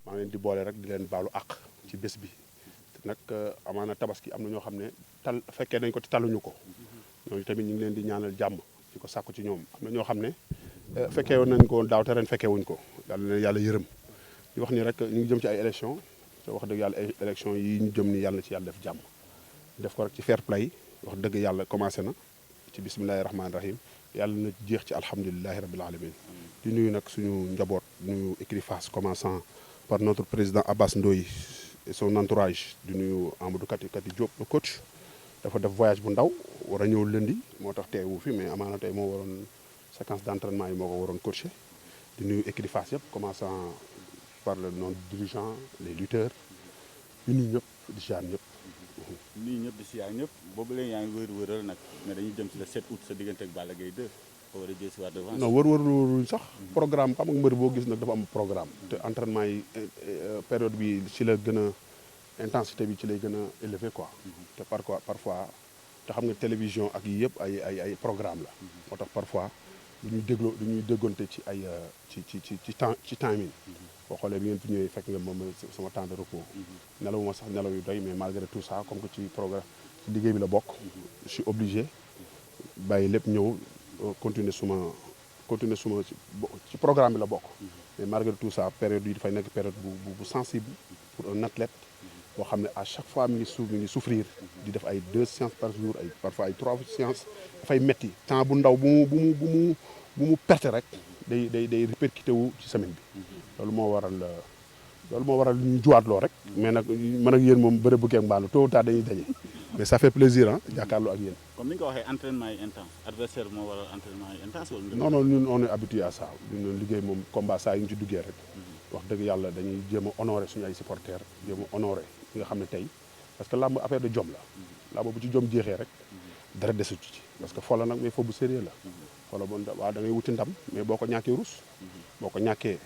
maa ngi leen di boole rek di leen baalu àq ci bés bi te nag amaana tabaski am na ñoo xam ne fekkee nañ ko te taluñu ko ñooñu tamit ñu ngi leen di ñaanal jàmm di ko sàkku ci ñoom am na ñoo xam ne fekkee woon nañ ko daaw te ren fekkee wuñ ko yàlla na yàlla yërëm di wax ni rek ñu ngi jëm ci ay élection te wax dëgg yàlla ay élection yi ñu jëm ni yàlla na ci yàlla def jàmm def ko rek ci fair play wax dëgg yàlla commencé na ci bismillahi rahmaani rahim yàlla na jeex ci alhamdulilahi rabil alamin di nuyu nag suñu njaboot nuyu écurie Fass commençant par notre président Abbas Ndoye et son entourage di nuyu Amadou Kati Diop le coach dafa def voyage bu ndaw war a ñëw lundi moo tax teewu fi mais amaana tey moo waroon séquence d' entraînement yi moo ko waroon coacher di nuyu écurie Fass yëpp commençant par le non dirigeant les lutteurs di nuyu ñëpp di ziar ñëpp. nuyu ñëpp di ziar ñëpp boobu léegi yaa ngi wër-wëral nag mais dañuy jëm ci le 7 août sa diggante ak Balla Gaye 2 fa war a jël si waat revanche. non wër-wër sax programme xam nga mbër boo gis nag dafa am programme te entraînement yi période bi ci la gën a intensité bi ci lay gën a élevé quoi te parfois te xam nga télévision ak yi yëpp ay programme la moo tax parfois du ñuy déggoonte ci ay ci timing boo xoolee bi ngeen fi ñëwee fekk nga moom sama temps de repos nelawuma sax nelaw yu doy mais malgré tout ça comme que ci programme ci liggéey bi la bokk je suis obligé bàyyi lépp ñëw continuer suma ci programme bi la bokk mais malgré tout ça période yi dafay nekk période bu sensible pour un athlète boo xam ne à chaque fois mi ngi souffrir di def ay 2 séances par jour ay parfois ay 3 séances dafay metti temps bu ndaw bu mu perte rek day répercuté wu ci semaine bi loolu moo waral ñu juwaatloo rek mais nag man ak yéen moom bëre bu keeg mbaalu tôt ou tard dañuy daje mais ça fait plaisir ah jàkkaarloo ak yéen. comme ni nga ko waxee entraînement yi intense adversaire moo waral entraînement yi intense wala. non ñun on est habitué à ça ñun liggéey moom combat saa yu ñu ci duggee rek wax dëgg yàlla dañuy jéem a honoré suñu ay supporters jéem a honoré ñi nga xam ne tey parce que làmb affaire de jom la làmb bu ci jom jeexee rek dara desu ci parce que fola nag mais fo bu sérieux la fola bon waaw da ngay wuti ndam mais boo ko ñàkkee rus boo ko ñàkkee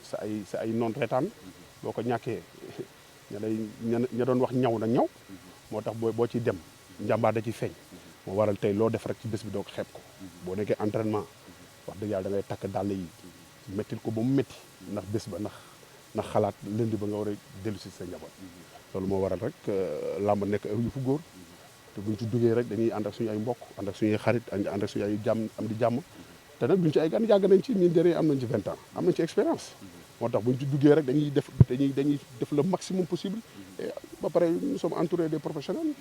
sa ay noon reetaan boo ko ñàkkee ña doon wax ñaw na ñaw moo tax boo ciy dem njàmbaar da ciy feeñ moo waral tey loo def rek ci bés bi doo ko xeeb ko boo nekkee entraînement wax dëgg yàlla da ngay takk dàll yi mettil ko ba mu métti ndax bés ba ndax xalaat lundi ba nga war a dellu si sa njaboot loolu moo waral rek làmb nekk yu fu góor te buñ ci duggee rek dañuy ànd ak suñu ay mbokk ànd ak suñuy xarit ànd ak suñu ay jàmm am di jàmm te nag duñ ci ay gan yàgg nañ ci ñun déree am nañ ci 20 ans am nañ ci expérience moo tax buñ ci duggee rek dañuy def le maximum possible et ba pare nous sommes entourés des professionnels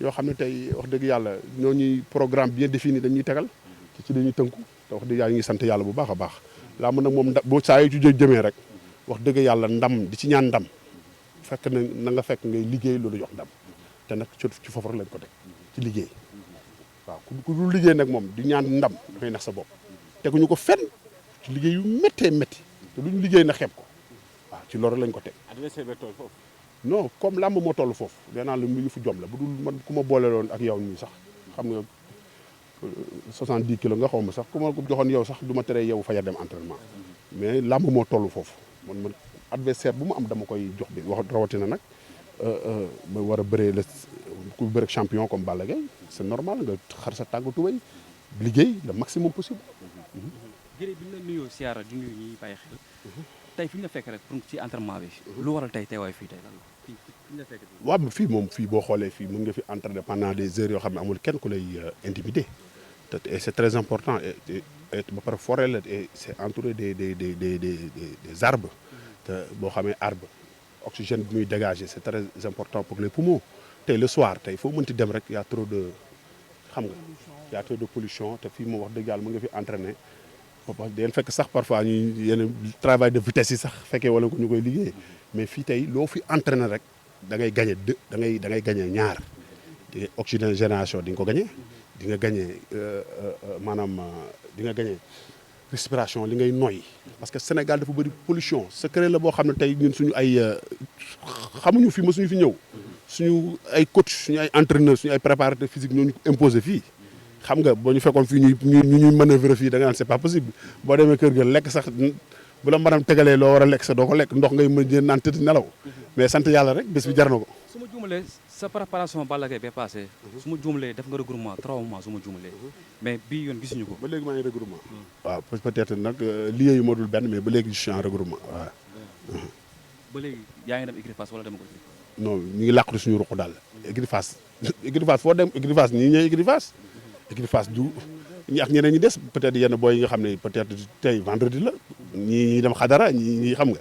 yoo xam ne tey wax dëgg yàlla ñoo ñuy programme bien défini dañuy tegal ci dañuy tënku te wax dëgg yàlla ñu ngi sant yàlla bu baax a baax làmb nag moom boo saa yu ci jëmee rek wax dëgg yàlla ndam di ci ñaan ndam fekk na nga fekk ngay liggéey loolu jox ndam te nag ci foofu rek lañ ko teg ci liggéey waaw ku dul liggéey nag moom di ñaan ndam dafay nax sa bopp teguñu ko fenn ci liggéey yu méttee métti te duñu liggéey na xeeb ko waaw ci loolu lañ ko teg. adversaire bi toll foofu. non comme làmb moo toll foofu nee naa la mu fu jom la bu dul man ku ma boole loon ak yow nii sax xam nga 70 kilos nga xaw ma sax ku ma ko joxoon yow sax du ma teree yow fajar dem entraînement mais làmb moo toll foofu man adversaire bu mu am dama koy jox bi wax rawatina nag ma war a bëree ku bëre champion comme Balla Gaye c'est normal nga xar sa tàggu tubéy liggéey le maximum possible. jërëjëf bi ñu la nuyoo siyaara di nuyu ñuy bàyyi xel tey fi ñu la fekk rek pour ci entraînement bi. lu waral tey teewaay fii tey lan la fi ñu la fekk. waaw fii moom fii boo xoolee fii mën nga fi entraîner pendant des heures yoo xam ne amul kenn ku lay intimider te et c'est très important et ba pare forêt la et c'est entouré des arbres te boo xamee arbre oxygène bi muy dégager c'est très important pour les poumons tey le soir tey foo mënti dem rek y a trop de xam nga y a trop de pollution te fii moom wax dëgg yàlla mën nga fi entraîner den fekk sax parfois ñuy yenn travail de vitesse yi sax fekkee wala ko ñu koy liggéey mais fii tey loo fi entraîner rek da ngay gagner da ngay gagner ñaar di oxygénation di nga ko gagner di nga gagner maanaam di nga gagner respiration li ngay noyyi parce que Sénégal dafa bëri pollution secret la boo xam ne tey ñun suñu ay xamuñu fi mësuñu fi ñëw suñu ay coach suñu ay entraîneur suñu ay préparateur physique ñoo ñu imposé fii xam nga boo ñu fekkoon fii ñuy manœuvre fii da nga naan c'est pas possible boo demee kër ga lekk sax bu la mën a tegalee loo war a lekk sax doo ko lekk ndox ngay mën naan tëdd nelaw mais sant yàlla rek bés bi jar na ko. su ma juumalee sa préparation Balla Gaye bee passé su ma juumalee def nga regroupement 3 mois su ma juumalee mais bii yoon gisuñu ko. ba léegi maa ngi regroupement. waaw peut-être nag lieu yi moo dul benn mais ba léegi je suis en regroupement waaw. ba léegi yaa ngi dem écurie Fass wala dem ko non ñu ngi làqatu suñu ruq daal écurie Fass foo dem écurie Fass ñii ñooy écurie Fass du ñi ak ñeneen ñi des peut-être yenn booy yi nga xam ne peut-être tey vendredi la ñii dem xadara ñii xam nga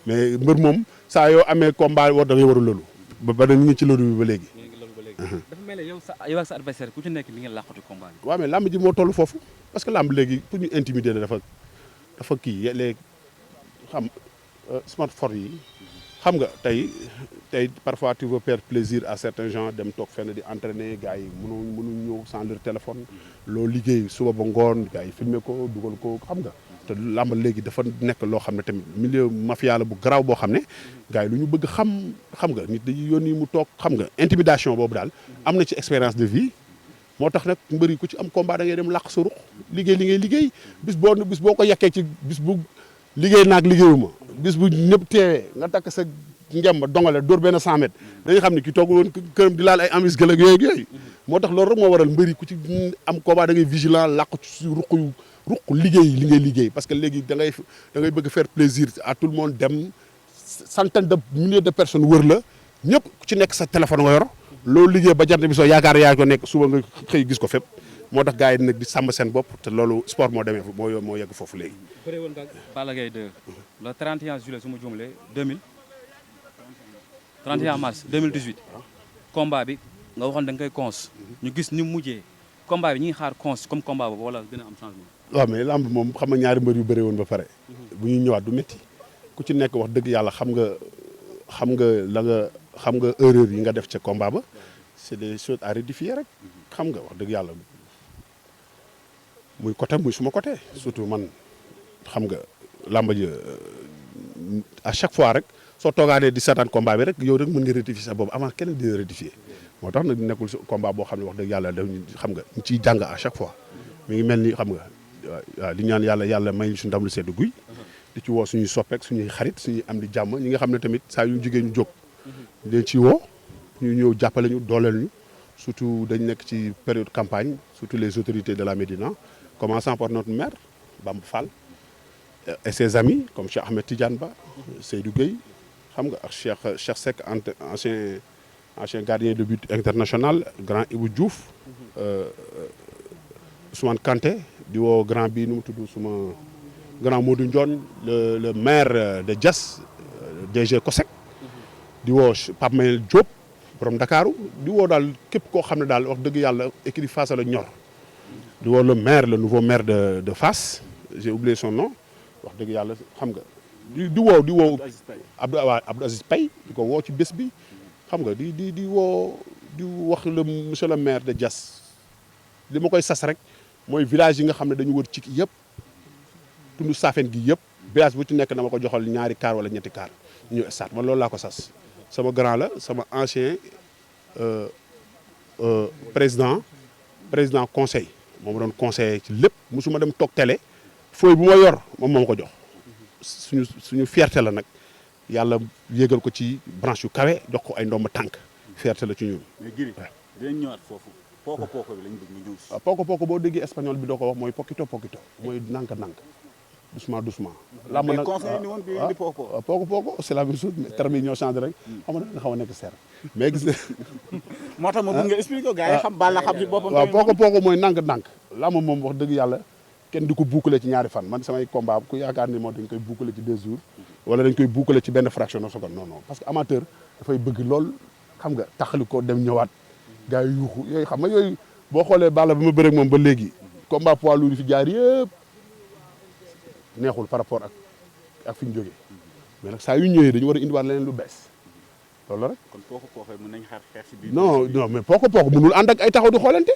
mais mbër moom saa yoo amee combat war da ngay waru loolu ba ñu ngi ci loolu bi ba léegi. dafa mel ne yow ak sa adversaire ku ci nekk bi ngeen làqatu combat bi. waaw mais lamb ji moo toll foofu parce que lamb léegi pour ñu intimider la dafa kii léegi xam smartphone yi xam nga tey parfois tu veux faire plaisir à certains gens dem toog fenn di entraîner gars yi mënuñ ñëw sans leur téléphone loo liggéey suba ba ngoon gars yi filmer ko dugal ko xam nga te làmb léegi dafa nekk loo xam ne tamit milieu mafia la bu garaaw boo xam ne gars yi lu ñu bëgg xam nga nit dañuy yónni mu toog xam nga intimidation boobu daal am na ci expérience de vie moo tax nag mbëri ku ci am combat da ngay dem làq sa ruq liggéey li ngay liggéey bis boo ko yekkee ci bis bu liggéey naag liggéeyuma bis bu ñëpp teewee nga takk sa ngemb dongale dóor benn 100 mètres dañuy xam ne ki toog woon këram di laal ay amis gël ak yooyu moo tax loolu rek moo waral mbëri ku ci am combat da ngay vigilant làqu ci ruq liggéey li ngay liggéey parce que léegi da ngay bëgg faire plaisir à tout le monde dem centaine de milliers de personnes wër la ñëpp ku ci nekk sa téléphone nga yor loolu liggéey ba jant bi soo yaakaar yaa ko nekk suba nga xëy gis ko fépp moo tax gars yi nag di sàmm seen bopp te loolu sport moo demee moo yegg foofu léegi. bëre woon nga Balla Gaye 2 le 31 juillet su ma juumlee 31 mars 2018 combat bi nga waxoon da nga koy cons ñu gis ni mujjee combat bi ñi ngi xaar cons comme combat boobu wala gën a am changement. waaw mais lamb moom xam nga ñaari mbër yu bëre woon ba pare bu ñuy ñëwaat du métti ku ci nekk wax dëgg yàlla xam nga erreur yi nga def ca combat ba c'est des choses à rectifier rek xam nga wax dëgg yàlla muy côté muy suma côté surtout man xam nga lamb ji à chaque fois rek soo toogaanee di seetaan combat bi rek yow rek mën nga rectifier sa boobu avant keneen dina rectifier moo tax nag nekkul combat boo xam ne wax dëgg yàlla dañuy xam nga ñu ciy jàng à chaque fois mi ngi mel ni xam nga waaw di ñaan yàlla may suñu ndam lu seddu guy di ci woo suñuy soppeek suñuy xarit suñuy am di jàmm ñi nga xam ne tamit saa yu jigéen ñu jóg leen ci woo ñu ñëw jàppale ñu dooleel ñu surtout dañ nekk ci période campagne surtout les autorités de la Médina commençant par notre maire Bamba Fall et ses amis comme Cheikh Ahmed Tidiane Ba Seydou Gueye xam nga ak Cheikh Seck ancien gardien de but international grand Ibou Diouf Ousmane Kanté di woo grand bi nu mu tudd suma grand Modou Ndione le maire de Diass DG COSEC di woo Pape Mayel Diop borom Dakaru di woo daal képp koo xam ne daal wax dëgg yàlla écurie Fass la ñor di woo le nouveau maire de Fass j'ai oublié son nom wax dëgg yàlla xam nga di woo Abdou Aziz Paye di ko woo ci bés bi xam nga di wax le monsieur le maire de Diass li ma koy sas rek mooy village yi nga xam ne dañu wër ci yëpp tund Safeen gi yëpp village bu ci nekk dama ko joxal ñaari car wala ñetti car ñu stade man loolu laa ko sas sama grand la sama ancien président conseil moom doon conseiller ci lépp musuma dem toog télé fooy bu ma yor moom moo ma ko jox suñu fierté la nag yàlla yéegal ko ci branche yu kawe jox ko ay ndomba tànk fierté la ci ñun. mais Gris dinañ ñëwaat foofu poko bi lañ bëgg ñu ñëw si. waaw poko boo déggee espagnol bi doo ko wax mooy poquito mooy nank doucement. lamb nag conseil ni woon bi indi poko c'est la même chose mais terme yi ñoo changé rek xam nga xaw a nekk seer mais gis nga. moo tax ma bëgg nga expliquer ko gars yi xam Balla xam ci boppam. waaw poko mooy nank lamb moom wax dëgg yàlla kenn di ko boucler ci ñaari fan man samay combat ku yaakaar ni moo dañ koy boucler ci 2 jours wala dañ koy boucler ci benn fraction de seconde non parce que amateur dafay bëgg lool xam nga taxali ko dem ñëwaat gars yi yuuxu yooyu xam nga yooyu boo xoolee Balla ba ma bëre moom ba léegi combat poids lourd yi fi jaar yëpp neexul par rapport ak fi ñu jógee mais nag saa yu ñëwee dañu war a indiwaat leneen lu bees loolu la rek. kon poko mën nañ xaar xeex si biir. non mais poko mënul ànd ak ay taxaw di xoolante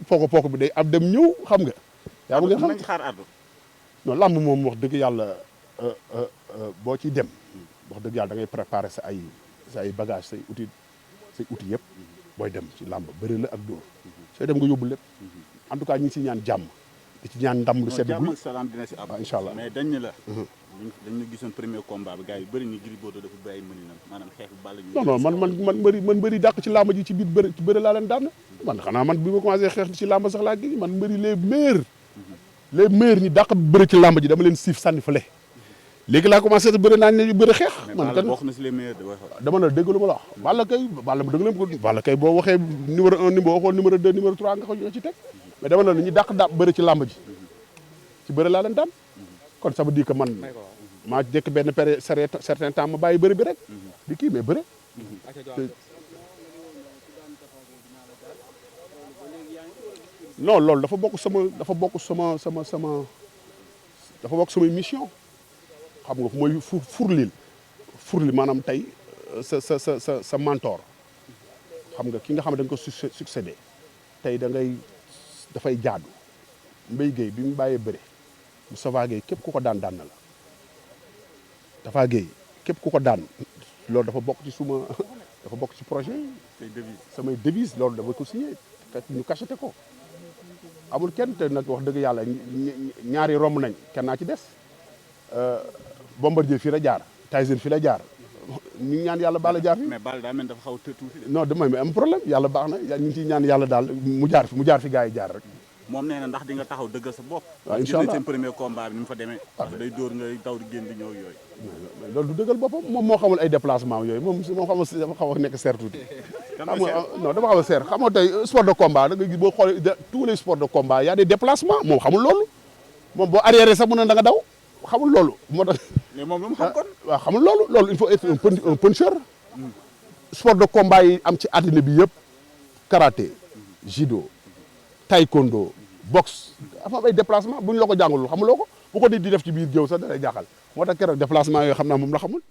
poko bi day am dem ñëw xam nga. yaa ngi xam nañ xaar ardo non lamb moom wax dëgg yàlla boo ciy dem wax dëgg yàlla da ngay préparer sa ay bagage say outil yëpp booy dem ci lamb bëri la ak dóor sooy dem nga yóbbu lépp en tout cas ñu ngi si ñaan jàmm di ci ñaan ndam lu sedd jàmm ak salaam dina si am incha allah mais dañ ne la dañu gisoon premier combat bi gars yi bëri ni Gris Bordeaux dafa bàyyi mëninam maanaam xeex bi Balla man bëri dàq ci lamb ji ci biir bëri laa leen daan man xanaa man bi ma commencé xeex ci lamb sax laa gi man bëri les meilleurs ñi dàq bëri ci lamb ji dama leen siif sànni fële léegi laa commencé sa bëri naa ne bëri xeex. man kan bokk na si les meilleurs dama ne dégg lu ma la wax. Balla dëgg la ko Balla Gaye boo waxee numéro 1 boo waxoon numéro 2 numéro 3 nga ko ci teg mais dama ne ñi dàq bëri ci làmb ji ci bëri laa leen daan kon ça veut dire que man maa jëkk benn période certain temps ma bàyyi bëri bi rek di kii mais bëri. non loolu dafa bokk samay mission xam nga mooy furlil maanaam tey sa mentor xam nga ki nga xam ne da nga ko succédé tey dafay jaadu Mbaye Guèye bi mu bàyyee bëre Moustapha Guèye képp ku ko daan na la Moustapha Guèye képp ku ko daan loolu dafa bokk ci projet samay devise loolu dafa ko signé ñu cacheté ko amul kenn te nag wax dëgg yàlla ñaari romb nañ kenn naa ci des Bombardier fii la jaar Tyson fii la jaar ñu ñaan yàlla Balla jaar fi. mais Balla daa mel dafa xaw a tuuti de. non damay am problème yàlla baax na ñu ngi ciy ñaan yàlla daal mu jaar fi gars yi jaar rek. moom nee na ndax di nga taxaw dëggal sa bopp. waaw incha allah seen premier combat bi ni mu fa demee. day dóor ngay daw di génn di ñëw yooyu. loolu du dëggal boppam moom moo xamul ay déplacement yooyu moom dafa xaw a nekk seer tuuti. xam nga non dafa xaw a seer xam nga tey sport de combat da nga gis boo xoolee tous les sports de combat y a des déplacements moom xamul loolu moom boo arrière sax mu ne da nga daw xamul loolu moo tax. mais moom lu mu xam kon. waaw xamul loolu il faut être un puncheur. sport de combat yi am ci àddina bi yëpp karaté judo taekwondo boxe dafa am ay déplacement bu ñu la ko jàngalul xamuloo ko bu ko nit di def ci biir géew sax da lay jaaxal moo tax keroog déplacement yooyu xam naa moom la xamul.